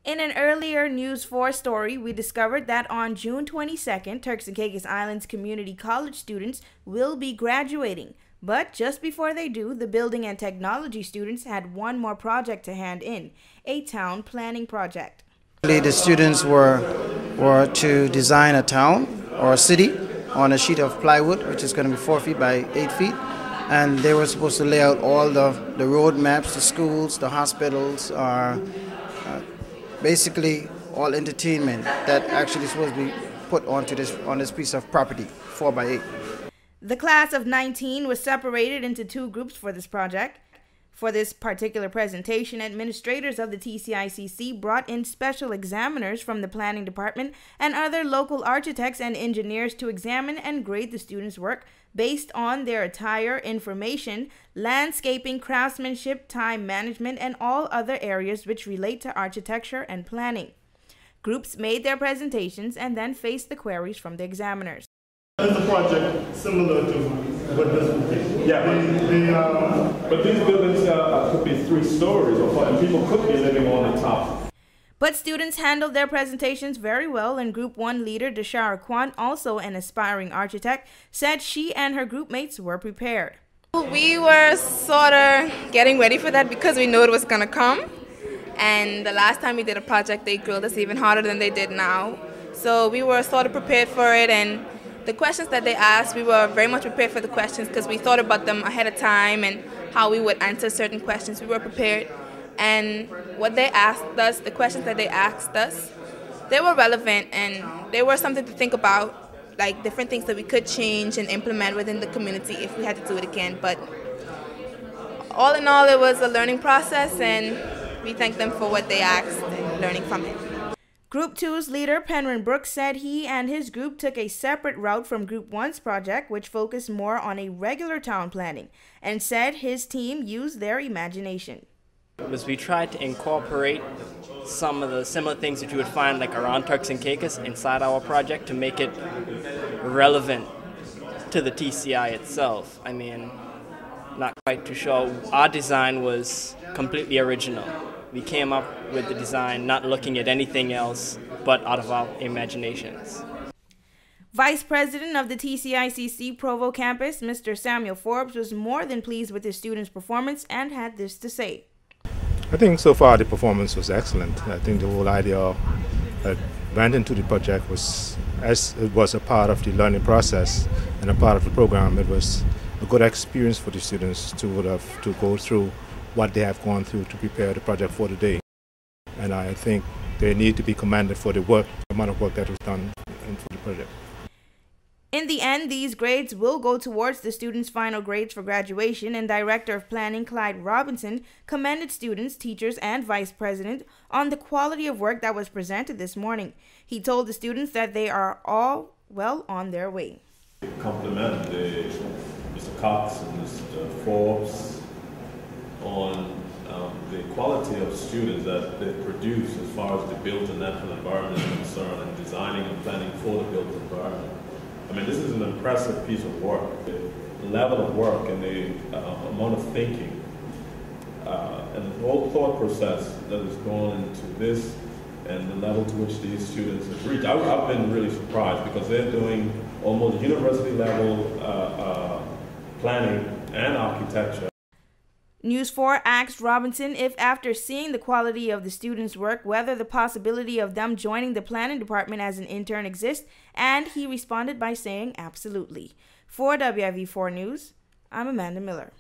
In an earlier News 4 story, we discovered that on June 22nd, Turks and Caicos Islands community college students will be graduating. But just before they do, the building and technology students had one more project to hand in, a town planning project. The students were to design a town or a city on a sheet of plywood, which is going to be 4 feet by 8 feet. And they were supposed to lay out all the road maps, the schools, the hospitals, basically all entertainment that actually is supposed to be put onto this piece of property, 4 by 8. The class of 19 was separated into two groups for this project. For this particular presentation, administrators of the TCICC brought in special examiners from the planning department and other local architects and engineers to examine and grade the students' work based on their attire, information, landscaping, craftsmanship, time management, and all other areas which relate to architecture and planning. Groups made their presentations and then faced the queries from the examiners. It's a project similar to what this would be. Yeah, but these buildings could be 3 stories, and people could be living on the top. But students handled their presentations very well, and Group 1 leader Deshara Kwan, also an aspiring architect, said she and her group mates were prepared. We were sort of getting ready for that because we knew it was going to come. And the last time we did a project, they grilled us even harder than they did now. So we were sort of prepared for it, and the questions that they asked, we were very much prepared for the questions because we thought about them ahead of time and how we would answer certain questions. We were prepared. And what they asked us, the questions that they asked us, they were relevant and they were something to think about, like different things that we could change and implement within the community if we had to do it again. But all in all, it was a learning process, and we thank them for what they asked and learning from it. Group 2's leader, Penryn Brooks, said he and his group took a separate route from Group 1's project, which focused more on a regular town planning, and said his team used their imagination. We tried to incorporate some of the similar things that you would find like around Turks and Caicos inside our project to make it relevant to the TCI itself. I mean, not quite too sure. Our design was completely original. We came up with the design not looking at anything else but out of our imaginations. Vice President of the TCICC Provo campus, Mr. Samuel Forbes, was more than pleased with his students' performance and had this to say. I think so far the performance was excellent. I think the whole idea that went into the project was, as it was a part of the learning process and a part of the program, it was a good experience for the students to go through what they have gone through to prepare the project for the day. And I think they need to be commended for the amount of work that was done for the project. In the end, these grades will go towards the students' final grades for graduation, and Director of Planning Clyde Robinson commended students, teachers, and Vice President on the quality of work that was presented this morning. He told the students that they are all well on their way. Compliment Mr. Cox and Mr. Forbes on the quality of students that they produce as far as the built and natural environment is concerned, and designing and planning for the built environment. I mean, this is an impressive piece of work. The level of work and the amount of thinking and the whole thought process that has gone into this and the level to which these students have reached. I've been really surprised because they're doing almost university level planning and architecture. News 4 asked Robinson if, after seeing the quality of the students' work, whether the possibility of them joining the planning department as an intern exists, and he responded by saying absolutely. For WIV4 News, I'm Amanda Miller.